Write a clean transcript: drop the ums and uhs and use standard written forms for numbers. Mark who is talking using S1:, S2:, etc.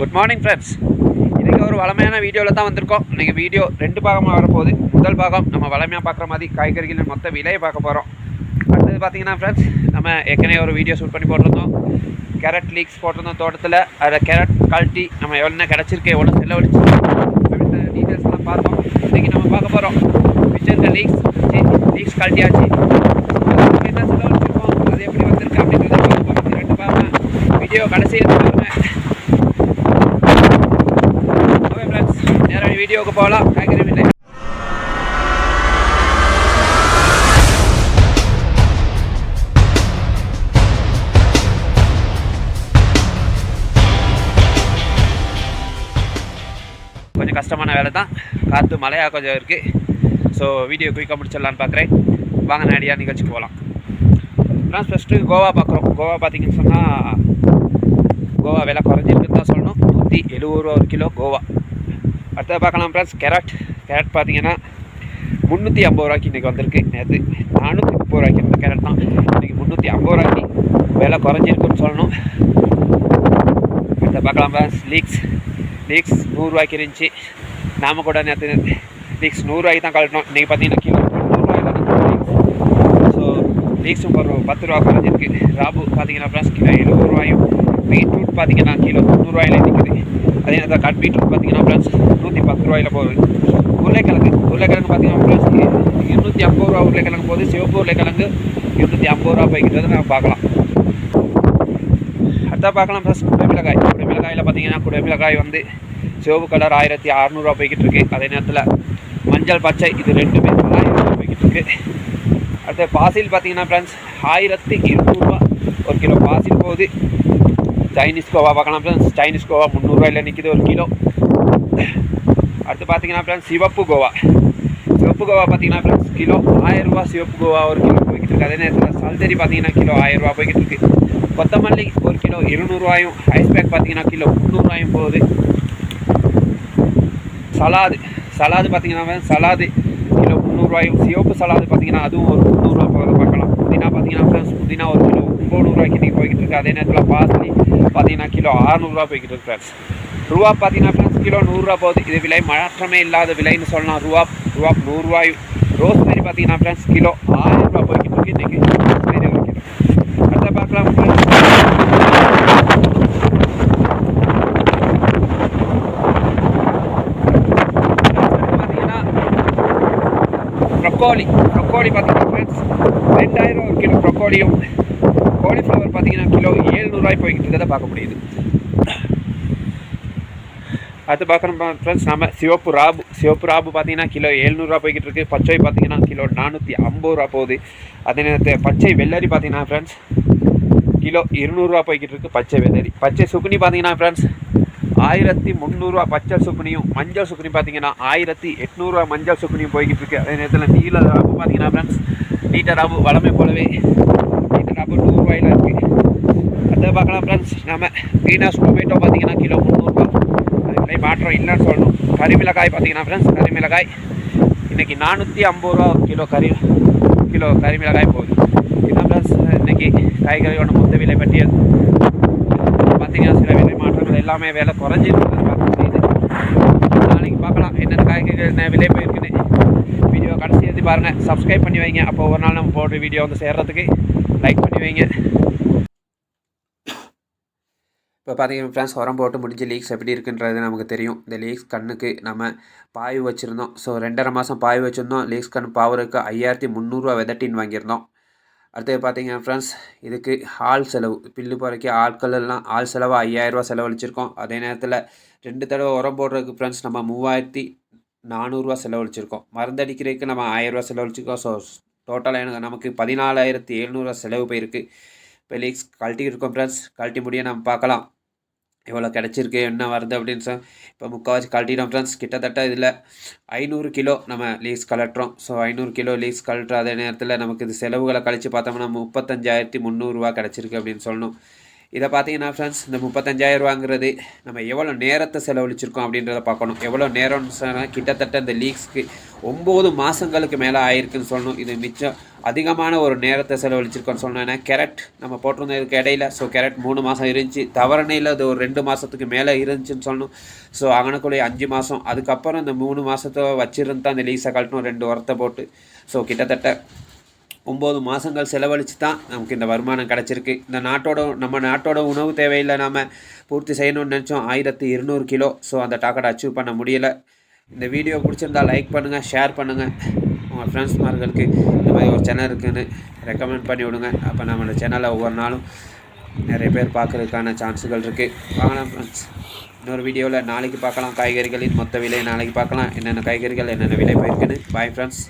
S1: Good morning friends. இன்றைக்கி ஒரு வளமையான வீடியோவில் தான் வந்திருக்கோம். இன்றைக்கி வீடியோ 2 பாகமாக வரப்போகுது. முதல் பாகம் நம்ம வளமையாக பார்க்குற மாதிரி காய்கறிகளின் மொத்த விலையை பார்க்க போகிறோம். அடுத்தது பார்த்தீங்கன்னா ஃப்ரெண்ட்ஸ், நம்ம ஏற்கனவே ஒரு வீடியோ ஷூட் பண்ணி போட்டிருந்தோம். கேரட் லீக்ஸ் போட்டிருந்தோம் தோட்டத்தில். அதில் கேரட் குவாலிட்டி நம்ம எவ்வளோ கிடச்சிருக்கு, எவ்வளோ செலவழிச்சு அப்படின்ற டீட்டெயில்ஸ் எல்லாம் பார்த்தோம். இன்றைக்கி நம்ம பார்க்க போகிறோம் பிக்சர் லீக்ஸ் குவாலிட்டி ஆச்சு, என்ன செலவழிச்சிருக்கோம், அது எப்படி வந்திருக்கு அப்படின்றத பார்ப்போம். 2 பாகம் வீடியோ கடைசியில் பாருங்க. ஓகே ஃப்ரெண்ட்ஸ், நேரம் வீடியோவுக்கு போகலாம். காய்கறி விலை கொஞ்சம் கஷ்டமான வேலை தான். காற்று மழையாக கொஞ்சம் இருக்குது. ஸோ வீடியோ குயிக்காக முடிச்சிடலான்னு பார்க்குறேன். வாங்க நேரடியாக நிகழ்ச்சிக்கு போகலாம். ஃப்ரெண்ட்ஸ், ஃபஸ்ட்டு கோவா பார்க்குறோம். கோவா பார்த்தீங்கன்னு சொன்னால் கோவா விலை குறைஞ்சிருக்குன்னு தான் சொல்லணும். 170 ரூபா ஒரு கிலோ கோவா. அடுத்தது பார்க்கலாம் ஃப்ரெண்ட்ஸ். கேரட் பார்த்தீங்கன்னா 350 ரூபாய்க்கு இன்றைக்கி வந்திருக்கு. நேற்று 430 ரூபாய்க்கு இருந்த கேரட் தான் இன்றைக்கி 350 ரூபாய்க்கு விலை குறைஞ்சிருக்குன்னு சொல்லணும். அடுத்த பார்க்கலாம் ஃப்ரெண்ட்ஸ். லீக்ஸ் 100 ரூபாய்க்கு இருந்துச்சு. நாம் கூட நேற்று லீக்ஸ் 100 ரூபாய்க்கு தான் கழட்டணும். இன்றைக்கி பார்த்தீங்கன்னா கிலோ 100 ரூபாயில் தான். ஸோ லீக்ஸும் ஒரு 10 ரூபா குறைஞ்சிருக்கு. ராபு பார்த்தீங்கன்னா ஃப்ரெண்ட்ஸ் கிலோ 70 ரூபாயும். பீட்ரூட் பார்த்தீங்கன்னா கிலோ 90 ரூபாயில நிற்குது. அதே நேரத்தில் கட் பீட்ரூட் பார்த்தீங்கன்னா ஃப்ரெண்ட்ஸ் 110 ரூபாயில் போகுது. உருளைக்கிழங்கு பார்த்தீங்கன்னா ஃப்ரெண்ட்ஸ் 250 ரூபா உருளைக்கிழங்கு போகுது. சிவப்பு உருளைக்கிழங்கு 250 ரூபா போய்க்கிறது நம்ம பார்க்கலாம். அடுத்தா பார்க்கலாம் ஃப்ரெண்ட்ஸ். குடைமிளகாயில் பார்த்தீங்கன்னா குடைமிளகாய் வந்து சிவப்பு கலர் 1600 ரூபா போய்கிட்டு இருக்குது. அதே நேரத்தில் மஞ்சள் பச்சை இது 2மே 1000 ரூபா போய்கிட்டு இருக்குது. அடுத்த பாசில் பார்த்தீங்கன்னா ஃப்ரெண்ட்ஸ் 1200 ரூபா ஒரு கிலோ பாசில் போகுது. சைனீஸ் கோவா பார்க்கலாம் ஃப்ரெண்ட்ஸ். சைனீஸ் கோவா 300 ரூபாயில் நிற்கிது ஒரு கிலோ. அடுத்து பார்த்தீங்கன்னா ஃப்ரெண்ட்ஸ் சிவப்பு கோவா பார்த்தீங்கன்னா ஃப்ரெண்ட்ஸ் கிலோ 1000 ரூபா சிவப்பு கோவா ஒரு கிலோ போய்கிட்டு இருக்குது. அதே நேரத்தில் சல்தரி பார்த்தீங்கன்னா கிலோ 1000 ரூபா போய்கிட்டு இருக்குது. கொத்தமல்லி ஒரு கிலோ 200 ரூபாயும். ஐஸ் பேக் பார்த்தீங்கன்னா கிலோ 300 ரூபாயும் போகுது. சலாது பார்த்தீங்கன்னா சலாது கிலோ 300 ரூபாயும். சிவப்பு சலாது பார்த்தீங்கன்னா அதுவும் ஒரு 300 ரூபா போகிறத பார்க்கலாம். புதினா பார்த்தீங்கன்னா ஃப்ரெண்ட்ஸ் புதினா ஒரு கிலோ 900 ரூபாய்க்கு இன்றைக்கி போய்கிட்டு இருக்குது. அதே நேரத்தில் பாசிலி பார்த்தீங்கன்னா கிலோ 600 ரூபா போய்கிட்டு இருக்கு ஃப்ரெண்ட்ஸ். ரூபா பார்த்தீங்கன்னா ஃப்ரெண்ட்ஸ் கிலோ 100 ரூபா போகுது. இது விலை மாற்றமே இல்லாத விலைன்னு சொல்லலாம். ரூபா 100 ரூபாயும். ரோஸ்மேரி பார்த்தீங்கன்னா ஃப்ரெண்ட்ஸ் கிலோ 1000 ரூபா போய்கிட்டு இருக்கு இன்றைக்கி. ரோஸ்மேரி ஒரு கிலோ. அடுத்த பார்க்கலாம் ஃப்ரெண்ட்ஸ். ப்ரொக்கோலி பார்த்தீங்கன்னா ஃப்ரெண்ட்ஸ் 2000 ரூபா ஒரு கிலோ ப்ரொக்கோலியும். காலிஃப்ளவர் பார்த்தீங்கன்னா கிலோ 700 ரூபாய் போய்கிட்டு இருக்கிறத பார்க்க முடியுது. அது பார்க்குறோம் ஃப்ரெண்ட்ஸ். நம்ம சிவப்பு ராபு பார்த்தீங்கன்னா கிலோ 700 ரூபா போய்கிட்டு இருக்குது. பச்சை பார்த்தீங்கன்னா கிலோ 450 ரூபா போகுது. அதே நேரத்தில் பச்சை வெள்ளரி பார்த்தீங்கன்னா ஃப்ரெண்ட்ஸ் கிலோ 200 ரூபா போய்கிட்டு இருக்குது. பச்சை வெள்ளரி. பச்சை சுக்குனி பார்த்தீங்கன்னா ஃப்ரெண்ட்ஸ் 1300 ரூபா பச்சை சுக்குனியும். மஞ்சள் சுக்குனி பார்த்தீங்கன்னா 1800 ரூபா மஞ்சள் சுக்குனியும் போய்கிட்டு இருக்குது. அதே நேரத்தில் நீல ராபு பார்த்தீங்கன்னா ஃப்ரெண்ட்ஸ் நீட்ட ராபு வளமை போலவே நீட்ட ராபு 100 ரூபாயில் இருக்குது. அதை பார்க்கலாம் ஃப்ரெண்ட்ஸ். நம்ம க்ரீனாஸ் டொமேட்டோ பார்த்தீங்கன்னா கிலோ 300 ரூபா. அது விலை மாற்றம் இல்லைன்னு சொல்லணும். கறிமிளகாய் பார்த்தீங்கன்னா ஃப்ரெண்ட்ஸ் கறிமிளகாய் இன்றைக்கி 450 ரூபா கிலோ கறிமிளகாய் போகுது. இதுதான் ஃப்ரெண்ட்ஸ் இன்றைக்கி காய்கறியோட மொத்த விலை பட்டியல். பார்த்தீங்கன்னா சில விலை மாற்றங்கள் எல்லாமே விலை குறைஞ்சிருக்கு பார்க்க முடியுது. நாளைக்கு பார்க்கலாம் என்னென்ன காய்கறிகள் என்ன விலை போயிருக்குன்னு. வீடியோ கடைசி எழுதி பாருங்கள். சப்ஸ்கிரைப் பண்ணி வைங்க. அப்போ ஒரு நாள் நம்ம போடுற வீடியோ வந்து சேர்றதுக்கு லைக் பண்ணி வைங்க. இப்போ பார்த்தீங்கன்னா ஃப்ரெண்ட்ஸ் உரம் போட்டு முடிஞ்ச லீக்ஸ் எப்படி இருக்குன்றது நமக்கு தெரியும். இந்த லீக்ஸ் கண்ணுக்கு நம்ம பாய் வச்சுருந்தோம். ஸோ 2.5 மாதம் பாய் வச்சுருந்தோம். லீக்ஸ் கண் பாவருக்கு 5300 ரூபா விதட்டின்னு வாங்கியிருந்தோம். அடுத்தது பார்த்தீங்கன்னா ஃப்ரெண்ட்ஸ் இதுக்கு ஆள் செலவு பில்லு போகிறக்கு ஆட்கள் எல்லாம் ஆள் செலவு 5000 ரூபா செலவழிச்சிருக்கோம். அதே நேரத்தில் 2 தடவை உரம் போடுறதுக்கு ஃப்ரெண்ட்ஸ் நம்ம 3400 ரூபா செலவழிச்சிருக்கோம். மருந்தடிக்கிறதுக்கு நம்ம 1000 ரூபா செலவழிச்சிருக்கோம். ஸோ டோட்டலாக நமக்கு 14700 ரூபா செலவு போயிருக்கு. இப்போ லீக்ஸ் கழட்டி இருக்கோம் ஃப்ரெண்ட்ஸ். கழட்டி முடிய நம்ம பார்க்கலாம் எவ்வளோ கிடச்சிருக்கு என்ன வருது அப்படின்னு சொல்லி. இப்போ முக்கால்வாசி கழட்டிட்டோம் ஃப்ரெண்ட்ஸ். கிட்டத்தட்ட இதில் 500 கிலோ நம்ம லீக்ஸ் கலட்டுறோம். ஸோ 500 கிலோ லீக்ஸ் கலட்டுற அதே நேரத்தில் நமக்கு இது செலவுகளை கழித்து பார்த்தோம்னா 35300 ரூபா கிடச்சிருக்கு அப்படின்னு சொல்லணும். இதை பார்த்தீங்கன்னா ஃப்ரெண்ட்ஸ் இந்த 35000 ரூபாங்கிறது நம்ம எவ்வளோ நேரத்தை செலவழிச்சிருக்கோம் அப்படின்றத பார்க்கணும். எவ்வளோ நேரம்னு சொன்னால் கிட்டத்தட்ட இந்த லீக்ஸ்க்கு 9 மாதங்களுக்கு மேலே ஆயிருக்குன்னு சொல்லணும். இது மிச்சம் அதிகமான ஒரு நேரத்தை செலவழிச்சிருக்கோன்னு சொன்னேன். ஏன்னா கேரட் நம்ம போட்டிருந்ததுக்கு இடையில ஸோ கேரட் 3 மாதம் இருந்துச்சு, தவறணையில் அது ஒரு 2 மாதத்துக்கு மேலே இருந்துச்சுன்னு சொல்லணும். ஸோ அங்கனக்குள்ளே 5 மாதம், அதுக்கப்புறம் இந்த 3 மாதத்தை வச்சிருந்து தான் இந்த லீஸை கழட்டணும் 2 உரத்தை போட்டு. ஸோ கிட்டத்தட்ட 9 மாதங்கள் செலவழித்து தான் நமக்கு இந்த வருமானம் கிடச்சிருக்கு. இந்த நம்ம நாட்டோட உணவு தேவையில் நாம் பூர்த்தி செய்யணும்னு நினச்சோம் 1200 கிலோ. ஸோ அந்த டார்கெட் அச்சீவ் பண்ண முடியலை. இந்த வீடியோ பிடிச்சிருந்தால் லைக் பண்ணுங்கள், ஷேர் பண்ணுங்கள், உங்கள் ஃப்ரெண்ட்ஸ்மார்களுக்கு இந்த மாதிரி ஒரு சேனல் இருக்குதுன்னு ரெக்கமெண்ட் பண்ணி விடுங்க. அப்போ நம்மளோட சேனலை ஒவ்வொரு நாளும் நிறைய பேர் பார்க்குறதுக்கான சான்ஸுகள் இருக்குது. வாங்கலாம் ஃப்ரெண்ட்ஸ், இன்னொரு வீடியோவில் நாளைக்கு பார்க்கலாம். காய்கறிகளின் மொத்த விலை நாளைக்கு பார்க்கலாம், என்னென்ன காய்கறிகள் என்னென்ன விலை போயிருக்குன்னு. Bye friends.